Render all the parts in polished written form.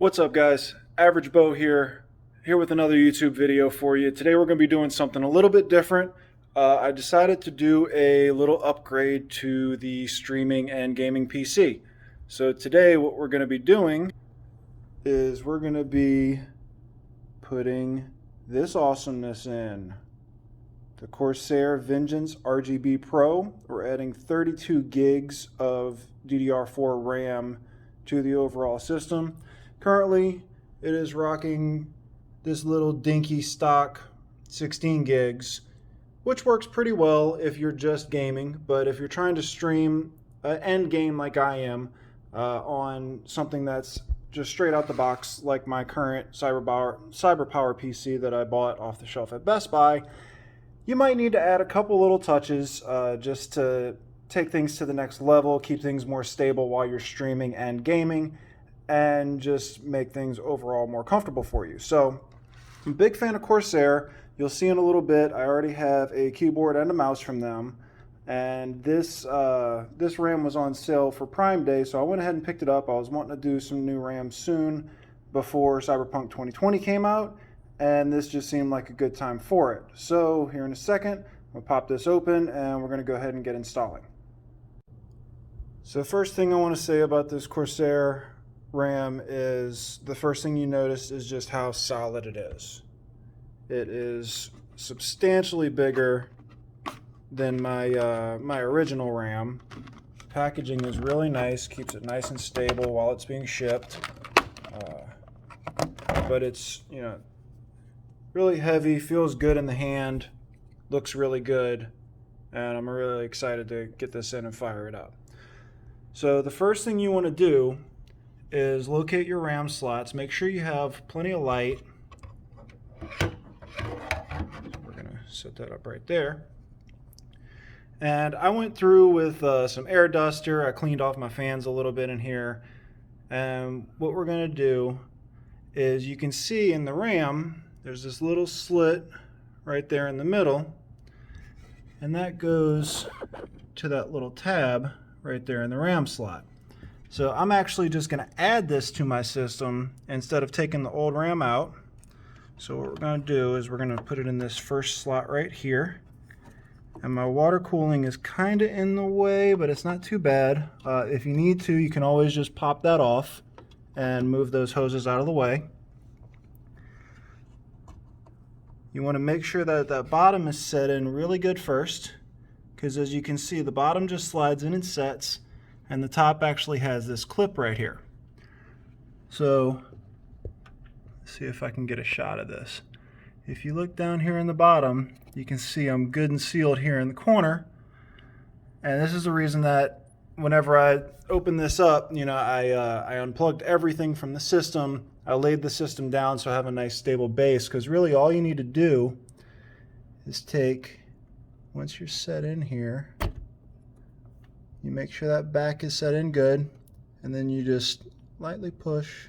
What's up, guys? Average Bo here with another YouTube video for you. Today we're going to be doing something a little bit different. I decided to do a little upgrade to the streaming and gaming PC. So today what we're going to be doing is we're going to be putting this awesomeness in. The Corsair Vengeance RGB Pro. We're adding 32 gigs of DDR4 RAM to the overall system. Currently, it is rocking this little dinky stock 16 gigs, which works pretty well if you're just gaming, but if you're trying to stream and game like I am on something that's just straight out the box, like my current CyberPower PC that I bought off the shelf at Best Buy, you might need to add a couple little touches just to take things to the next level, keep things more stable while you're streaming and gaming, and just make things overall more comfortable for you. So I'm a big fan of Corsair. You'll see in a little bit, I already have a keyboard and a mouse from them. And this RAM was on sale for Prime Day, so I went ahead and picked it up. I was wanting to do some new RAM soon before Cyberpunk 2020 came out, and this just seemed like a good time for it. So here in a second, I'm gonna pop this open and we're gonna go ahead and get installing. So first thing I want to say about this Corsair RAM is the first thing you notice is just how solid it is. It is substantially bigger than my original RAM. Packaging is really nice, keeps it nice and stable while it's being shipped. But it's, really heavy, feels good in the hand, looks really good, and I'm really excited to get this in and fire it up. So the first thing you want to do is locate your RAM slots. Make sure you have plenty of light. We're going to set that up right there. And I went through with some air duster. I cleaned off my fans a little bit in here. And what we're going to do is, you can see in the RAM, there's this little slit right there in the middle. And that goes to that little tab right there in the RAM slot. So I'm actually just going to add this to my system instead of taking the old RAM out. So what we're going to do is we're going to put it in this first slot right here. And my water cooling is kind of in the way, but it's not too bad. If you need to, you can always just pop that off and move those hoses out of the way. You want to make sure that that bottom is set in really good first, because as you can see, the bottom just slides in and sets, and the top actually has this clip right here. So let's see if I can get a shot of this. If you look down here in the bottom, you can see I'm good and sealed here in the corner. And this is the reason that whenever I open this up, I unplugged everything from the system. I laid the system down so I have a nice stable base, because really all you need to do is take, once you're set in here, you make sure that back is set in good, and then you just lightly push.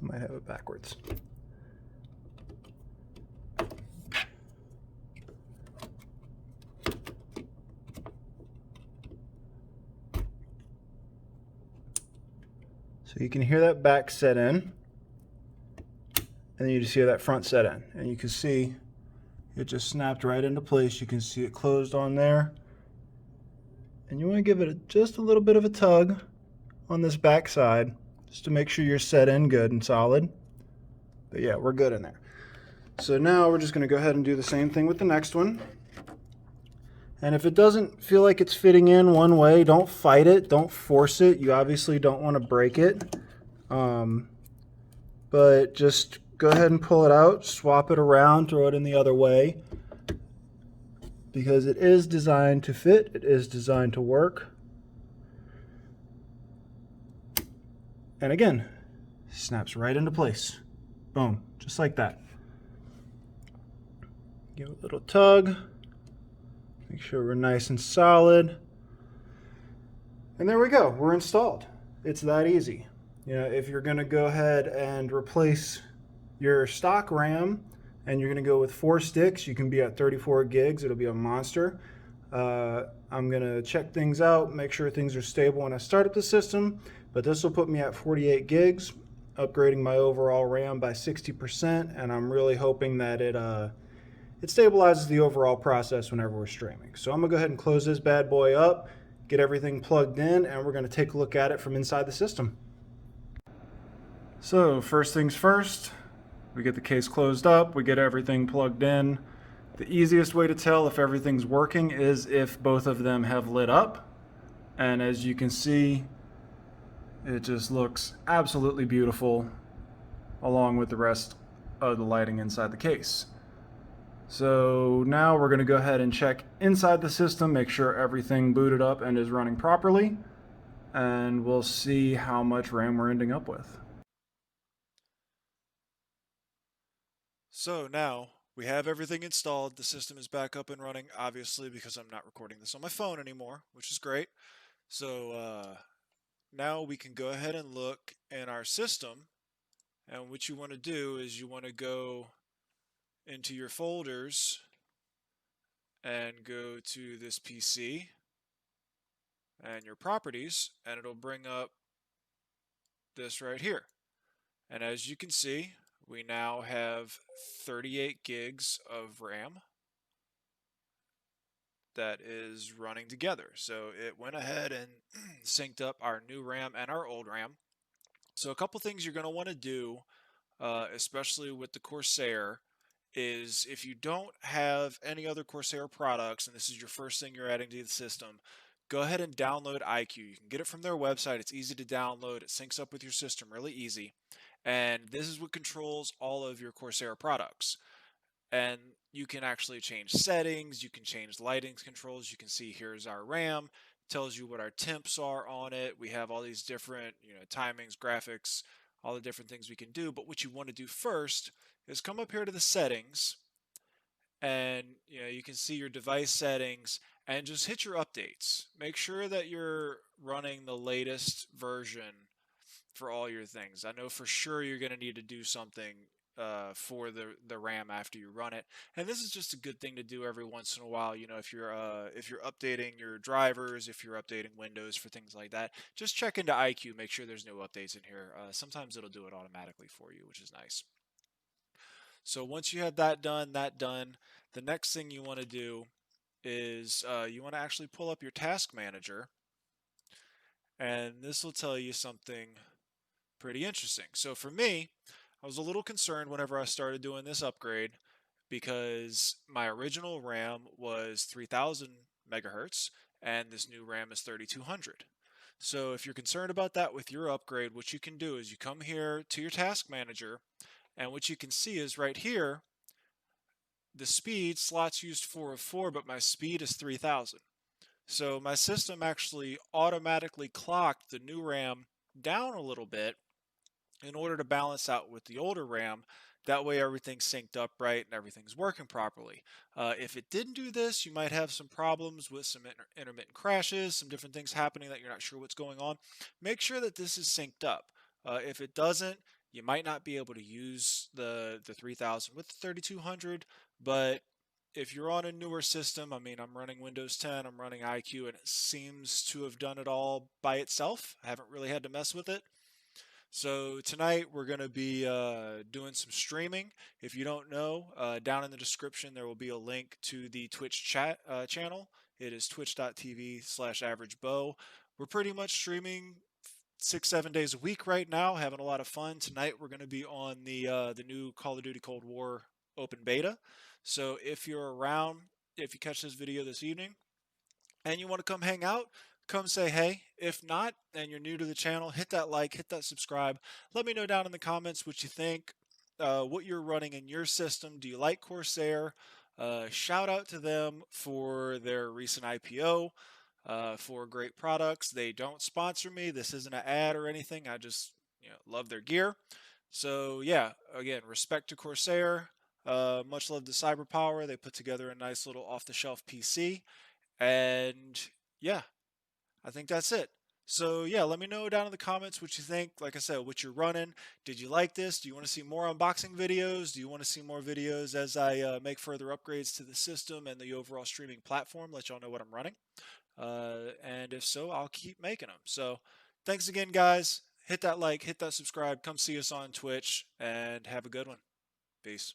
I might have it backwards. So you can hear that back set in, and then you just hear that front set in, and you can see it just snapped right into place. You can see it closed on there, and you want to give it just a little bit of a tug on this back side just to make sure you're set in good and solid. But yeah, we're good in there. So now we're just going to go ahead and do the same thing with the next one. And if it doesn't feel like it's fitting in one way, don't fight it, don't force it. You obviously don't want to break it. But just go ahead and pull it out, swap it around, throw it in the other way. Because it is designed to fit, it is designed to work. And again, snaps right into place. Boom, just like that. Give it a little tug. Make sure we're nice and solid. And there we go, we're installed. It's that easy. If you're going to go ahead and replace your stock RAM and you're going to go with 4 sticks, you can be at 34 gigs. It'll be a monster. I'm going to check things out, make sure things are stable when I start up the system, but this will put me at 48 gigs, upgrading my overall RAM by 60%, and I'm really hoping that it stabilizes the overall process whenever we're streaming. So I'm going to go ahead and close this bad boy up, get everything plugged in, and we're going to take a look at it from inside the system. So first things first, we get the case closed up, we get everything plugged in. The easiest way to tell if everything's working is if both of them have lit up. And as you can see, it just looks absolutely beautiful along with the rest of the lighting inside the case. So now we're going to go ahead and check inside the system, make sure everything booted up and is running properly, and we'll see how much RAM we're ending up with. So now we have everything installed. The system is back up and running, obviously, because I'm not recording this on my phone anymore, which is great. So now we can go ahead and look in our system. And what you want to do is you want to go into your folders and go to this PC and your properties, and it'll bring up this right here. And as you can see, we now have 38 gigs of RAM that is running together. So it went ahead and synced up our new RAM and our old RAM. So a couple things you're going to want to do, especially with the Corsair, is if you don't have any other Corsair products and this is your first thing you're adding to the system, go ahead and download iQOO. You can get it from their website. It's easy to download. It syncs up with your system really easy. And this is what controls all of your Corsair products. And you can actually change settings, you can change lighting controls. You can see here's our RAM, tells you what our temps are on it. We have all these different, timings, graphics, all the different things we can do. But what you want to do first is come up here to the settings, and you can see your device settings and just hit your updates. Make sure that you're running the latest version for all your things. I know for sure you're going to need to do something for the RAM after you run it, and this is just a good thing to do every once in a while. If you're updating your drivers, if you're updating Windows for things like that, just check into iQOO, make sure there's no updates in here. Sometimes it'll do it automatically for you, which is nice. So once you have that done, the next thing you want to do is you want to actually pull up your task manager, and this will tell you something pretty interesting. So for me, I was a little concerned whenever I started doing this upgrade because my original RAM was 3000 megahertz and this new RAM is 3200. So if you're concerned about that with your upgrade, what you can do is you come here to your task manager, and what you can see is right here, the speed slots used 404, but my speed is 3000. So my system actually automatically clocked the new RAM down a little bit in order to balance out with the older RAM. That way everything's synced up right and everything's working properly. If it didn't do this, you might have some problems with some intermittent crashes, some different things happening that you're not sure what's going on. Make sure that this is synced up. If it doesn't, you might not be able to use the 3000 with the 3200, but if you're on a newer system, I mean, I'm running Windows 10, I'm running iQOO, and it seems to have done it all by itself. I haven't really had to mess with it. So tonight we're going to be doing some streaming. If you don't know, down in the description there will be a link to the Twitch chat channel. It is twitch.tv/averagebeau. We're pretty much streaming 6-7 days a week right now, having a lot of fun. Tonight we're going to be on the new Call of Duty Cold War open beta. So if you're around, if you catch this video this evening, and you want to come hang out, come say hey. If not, and you're new to the channel, hit that like, hit that subscribe. Let me know down in the comments what you think, what you're running in your system. Do you like Corsair? Shout out to them for their recent IPO, for great products. They don't sponsor me. This isn't an ad or anything. I just love their gear. So yeah, again, respect to Corsair. Much love to CyberPower. They put together a nice little off-the-shelf PC. And yeah, I think that's it. So yeah, let me know down in the comments what you think. Like I said, what you're running. Did you like this? Do you want to see more unboxing videos? Do you want to see more videos as I make further upgrades to the system and the overall streaming platform? Let y'all know what I'm running. And if so, I'll keep making them. So thanks again, guys. Hit that like, hit that subscribe. Come see us on Twitch, and have a good one. Peace.